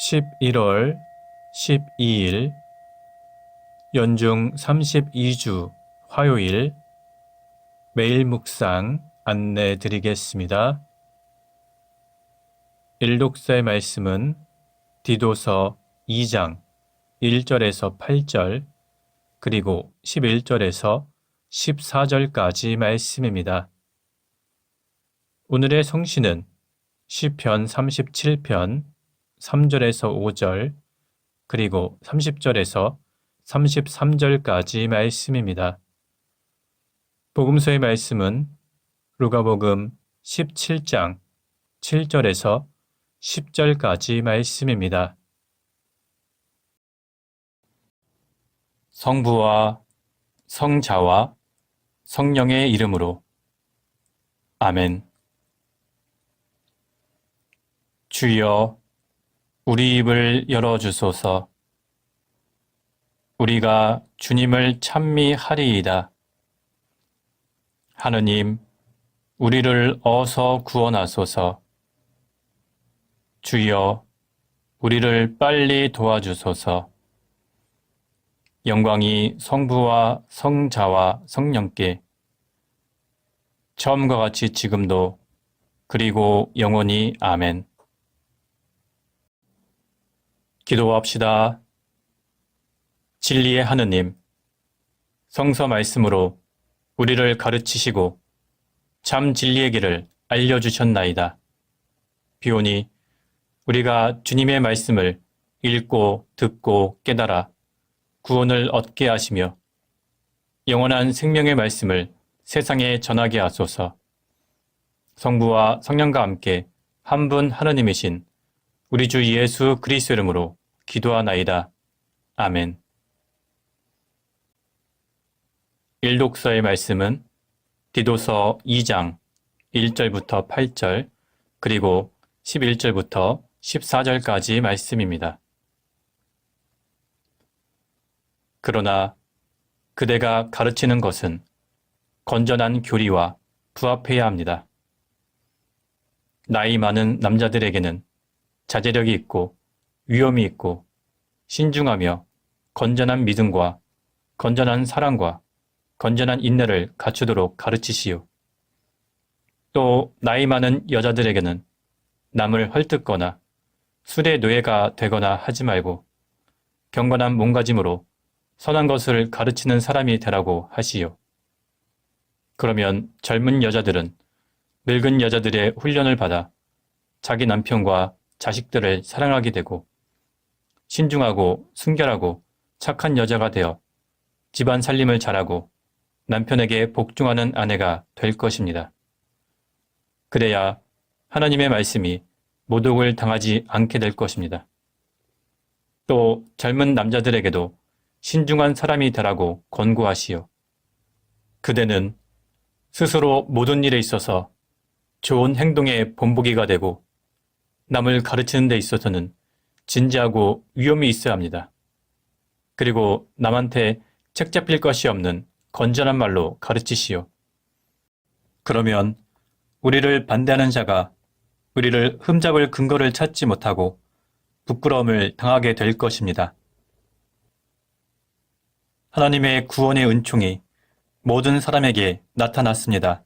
11월 12일 연중 32주 화요일 매일 묵상 안내 드리겠습니다. 일독서의 말씀은 디도서 2장 1절에서 8절 그리고 11절에서 14절까지 말씀입니다. 오늘의 성시는 시편 37편 3절에서 5절 그리고 30절에서 33절까지 말씀입니다. 복음서의 말씀은 루가복음 17장 7절에서 10절까지 말씀입니다. 성부와 성자와 성령의 이름으로 아멘. 주여 우리 입을 열어주소서. 우리가 주님을 찬미하리이다. 하느님, 우리를 어서 구원하소서. 주여, 우리를 빨리 도와주소서. 영광이 성부와 성자와 성령께 처음과 같이 지금도 그리고 영원히 아멘. 기도합시다. 진리의 하느님, 성서 말씀으로 우리를 가르치시고 참 진리의 길을 알려주셨나이다. 비오니 우리가 주님의 말씀을 읽고 듣고 깨달아 구원을 얻게 하시며 영원한 생명의 말씀을 세상에 전하게 하소서. 성부와 성령과 함께 한 분 하느님이신 우리 주 예수 그리스도 이름으로 기도하나이다. 아멘. 일독서의 말씀은 디도서 2장 1절부터 8절 그리고 11절부터 14절까지 말씀입니다. 그러나 그대가 가르치는 것은 건전한 교리와 부합해야 합니다. 나이 많은 남자들에게는 자제력이 있고 위엄이 있고 신중하며 건전한 믿음과 건전한 사랑과 건전한 인내를 갖추도록 가르치시오. 또 나이 많은 여자들에게는 남을 헐뜯거나 술의 노예가 되거나 하지 말고 경건한 몸가짐으로 선한 것을 가르치는 사람이 되라고 하시오. 그러면 젊은 여자들은 늙은 여자들의 훈련을 받아 자기 남편과 자식들을 사랑하게 되고 신중하고 순결하고 착한 여자가 되어 집안 살림을 잘하고 남편에게 복종하는 아내가 될 것입니다. 그래야 하나님의 말씀이 모독을 당하지 않게 될 것입니다. 또 젊은 남자들에게도 신중한 사람이 되라고 권고하시오. 그대는 스스로 모든 일에 있어서 좋은 행동의 본보기가 되고 남을 가르치는 데 있어서는 진지하고 위엄이 있어야 합니다. 그리고 남한테 책 잡힐 것이 없는 건전한 말로 가르치시오. 그러면 우리를 반대하는 자가 우리를 흠잡을 근거를 찾지 못하고 부끄러움을 당하게 될 것입니다. 하나님의 구원의 은총이 모든 사람에게 나타났습니다.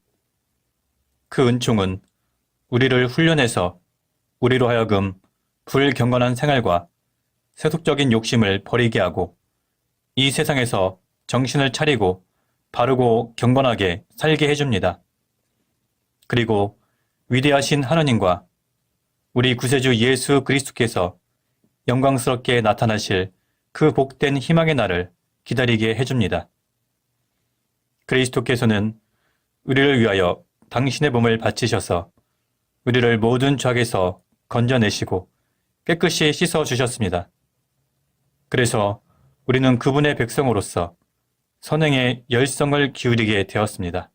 그 은총은 우리를 훈련해서 우리로 하여금 불경건한 생활과 세속적인 욕심을 버리게 하고 이 세상에서 정신을 차리고 바르고 경건하게 살게 해줍니다. 그리고 위대하신 하나님과 우리 구세주 예수 그리스도께서 영광스럽게 나타나실 그 복된 희망의 날을 기다리게 해줍니다. 그리스도께서는 우리를 위하여 당신의 몸을 바치셔서 우리를 모든 죄악에서 건져내시고 깨끗이 씻어주셨습니다. 그래서 우리는 그분의 백성으로서 선행에 열성을 기울이게 되었습니다.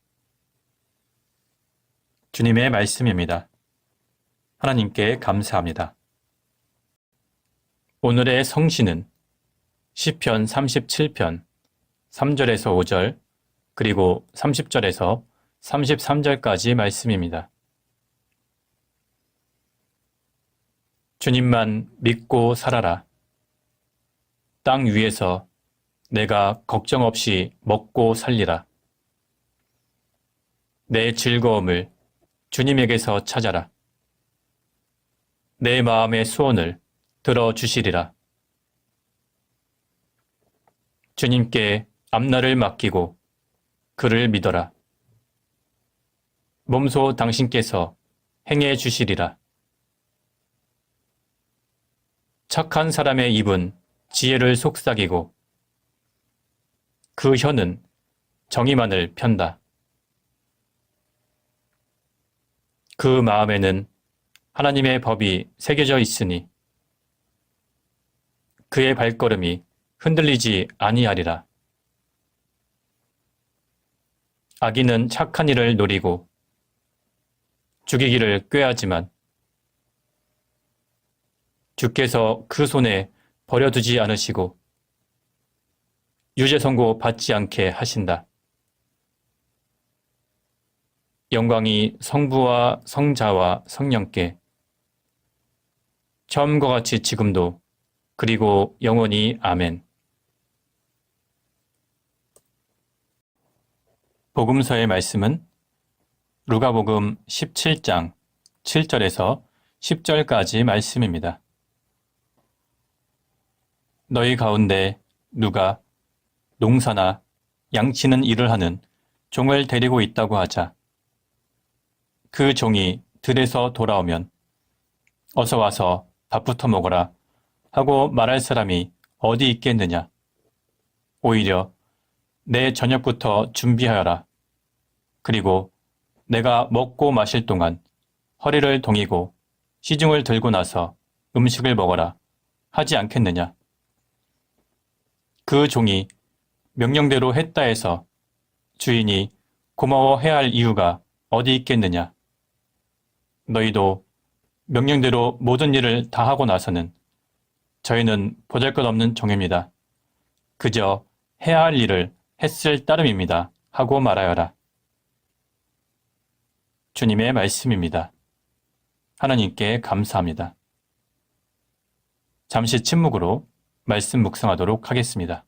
주님의 말씀입니다. 하나님께 감사합니다. 오늘의 성시는 시편 37편 3절에서 5절 그리고 30절에서 33절까지 말씀입니다. 주님만 믿고 살아라. 땅 위에서 내가 걱정 없이 먹고 살리라. 내 즐거움을 주님에게서 찾아라. 내 마음의 소원을 들어주시리라. 주님께 앞날을 맡기고 그를 믿어라. 몸소 당신께서 행해 주시리라. 착한 사람의 입은 지혜를 속삭이고 그 혀는 정의만을 편다. 그 마음에는 하나님의 법이 새겨져 있으니 그의 발걸음이 흔들리지 아니하리라. 악인은 착한 일을 노리고 죽이기를 꾀하지만 주께서 그 손에 버려두지 않으시고 유죄 선고 받지 않게 하신다. 영광이 성부와 성자와 성령께 처음과 같이 지금도 그리고 영원히 아멘. 복음서의 말씀은 루가복음 17장 7절에서 10절까지 말씀입니다. 너희 가운데 누가 농사나 양치는 일을 하는 종을 데리고 있다고 하자. 그 종이 들에서 돌아오면 어서 와서 밥부터 먹어라 하고 말할 사람이 어디 있겠느냐. 오히려 내 저녁부터 준비하여라. 그리고 내가 먹고 마실 동안 허리를 동이고 시중을 들고 나서 음식을 먹어라 하지 않겠느냐. 그 종이 명령대로 했다 해서 주인이 고마워해야 할 이유가 어디 있겠느냐. 너희도 명령대로 모든 일을 다 하고 나서는 저희는 보잘것없는 종입니다. 그저 해야 할 일을 했을 따름입니다. 하고 말하여라. 주님의 말씀입니다. 하나님께 감사합니다. 잠시 침묵으로 말씀 묵상하도록 하겠습니다.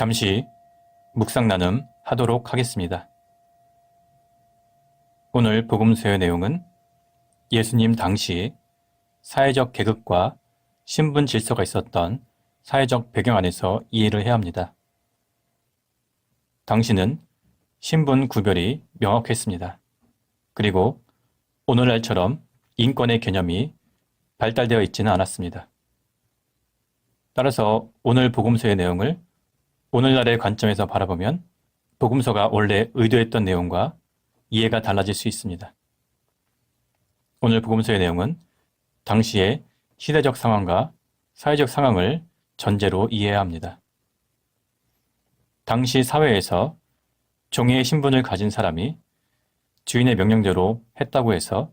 잠시 묵상 나눔 하도록 하겠습니다. 오늘 복음서의 내용은 예수님 당시 사회적 계급과 신분 질서가 있었던 사회적 배경 안에서 이해를 해야 합니다. 당시는 신분 구별이 명확했습니다. 그리고 오늘날처럼 인권의 개념이 발달되어 있지는 않았습니다. 따라서 오늘 복음서의 내용을 오늘날의 관점에서 바라보면 복음서가 원래 의도했던 내용과 이해가 달라질 수 있습니다. 오늘 복음서의 내용은 당시의 시대적 상황과 사회적 상황을 전제로 이해해야 합니다. 당시 사회에서 종의 신분을 가진 사람이 주인의 명령대로 했다고 해서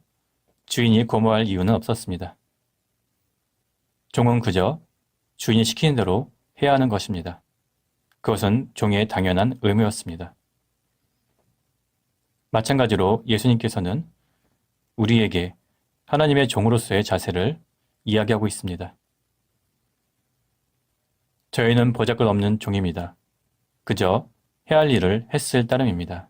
주인이 고마워할 이유는 없었습니다. 종은 그저 주인이 시키는 대로 해야 하는 것입니다. 그것은 종의 당연한 의무였습니다. 마찬가지로 예수님께서는 우리에게 하나님의 종으로서의 자세를 이야기하고 있습니다. 저희는 보잘것없는 종입니다. 그저 해야 할 일을 했을 따름입니다.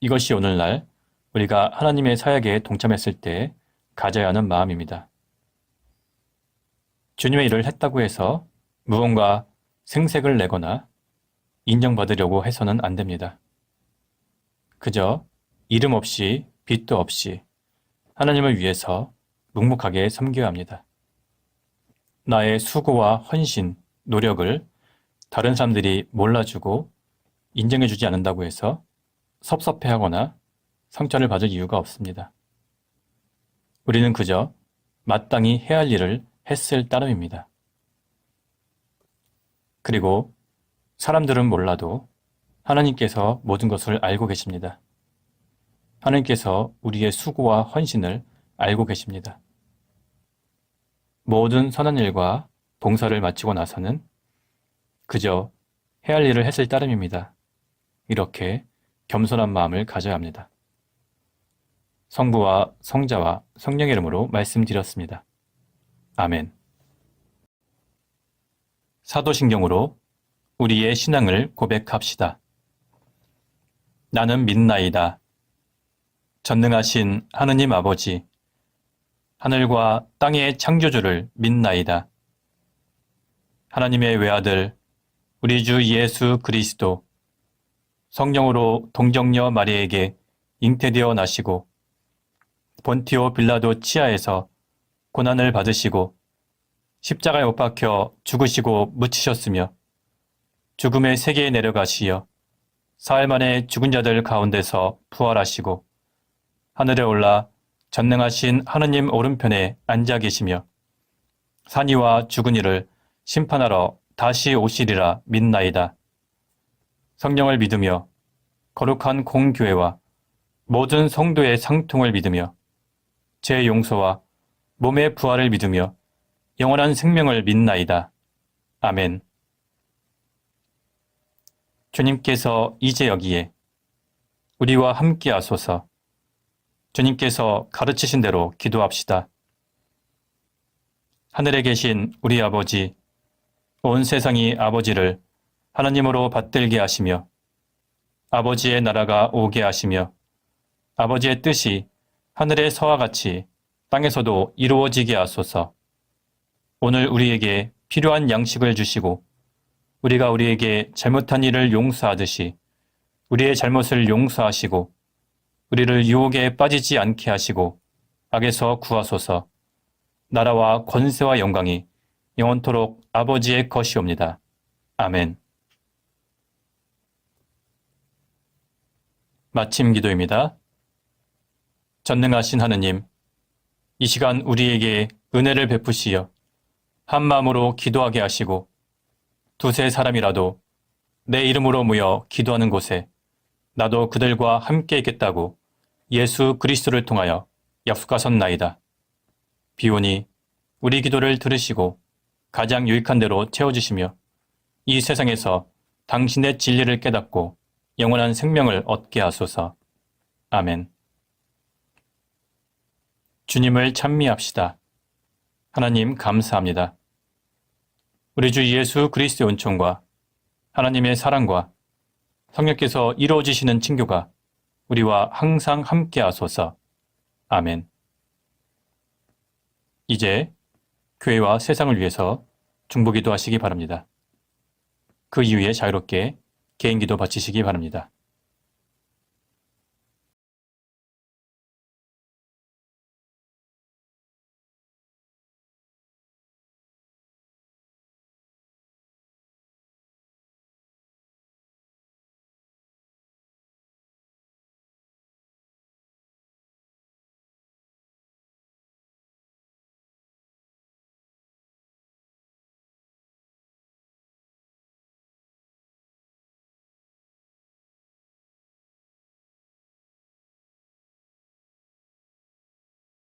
이것이 오늘날 우리가 하나님의 사역에 동참했을 때 가져야 하는 마음입니다. 주님의 일을 했다고 해서 무언가 생색을 내거나 인정받으려고 해서는 안 됩니다. 그저 이름 없이 빚도 없이 하나님을 위해서 묵묵하게 섬겨야 합니다. 나의 수고와 헌신, 노력을 다른 사람들이 몰라주고 인정해주지 않는다고 해서 섭섭해하거나 상처를 받을 이유가 없습니다. 우리는 그저 마땅히 해야 할 일을 했을 따름입니다. 그리고 사람들은 몰라도 하나님께서 모든 것을 알고 계십니다. 하나님께서 우리의 수고와 헌신을 알고 계십니다. 모든 선한 일과 봉사를 마치고 나서는 그저 해야 할 일을 했을 따름입니다. 이렇게 겸손한 마음을 가져야 합니다. 성부와 성자와 성령의 이름으로 말씀드렸습니다. 아멘. 사도신경으로 우리의 신앙을 고백합시다. 나는 믿나이다. 전능하신 하느님 아버지, 하늘과 땅의 창조주를 믿나이다. 하나님의 외아들, 우리 주 예수 그리스도, 성령으로 동정녀 마리에게 잉태되어 나시고 본티오 빌라도 치하에서 고난을 받으시고 십자가에 못 박혀 죽으시고 묻히셨으며 죽음의 세계에 내려가시어 사흘 만에 죽은 자들 가운데서 부활하시고 하늘에 올라 전능하신 하느님 오른편에 앉아 계시며 산이와 죽은 이를 심판하러 다시 오시리라 믿나이다. 성령을 믿으며 거룩한 공교회와 모든 성도의 상통을 믿으며 제 용서와 몸의 부활을 믿으며 영원한 생명을 믿나이다. 아멘. 주님께서 이제 여기에 우리와 함께 하소서. 주님께서 가르치신 대로 기도합시다. 하늘에 계신 우리 아버지, 온 세상이 아버지를 하나님으로 받들게 하시며 아버지의 나라가 오게 하시며 아버지의 뜻이 하늘에서와 같이 땅에서도 이루어지게 하소서. 오늘 우리에게 필요한 양식을 주시고 우리가 우리에게 잘못한 일을 용서하듯이 우리의 잘못을 용서하시고 우리를 유혹에 빠지지 않게 하시고 악에서 구하소서. 나라와 권세와 영광이 영원토록 아버지의 것이옵니다. 아멘. 마침 기도입니다. 전능하신 하느님, 이 시간 우리에게 은혜를 베푸시어 한 마음으로 기도하게 하시고 두세 사람이라도 내 이름으로 모여 기도하는 곳에 나도 그들과 함께 있겠다고 예수 그리스도를 통하여 약속하셨나이다. 비오니 우리 기도를 들으시고 가장 유익한 대로 채워주시며 이 세상에서 당신의 진리를 깨닫고 영원한 생명을 얻게 하소서. 아멘. 주님을 찬미합시다. 하나님 감사합니다. 우리 주 예수 그리스도의 은총과 하나님의 사랑과 성령께서 이루어지시는 친교가 우리와 항상 함께 하소서. 아멘. 이제 교회와 세상을 위해서 중보기도 하시기 바랍니다. 그 이후에 자유롭게 개인기도 바치시기 바랍니다.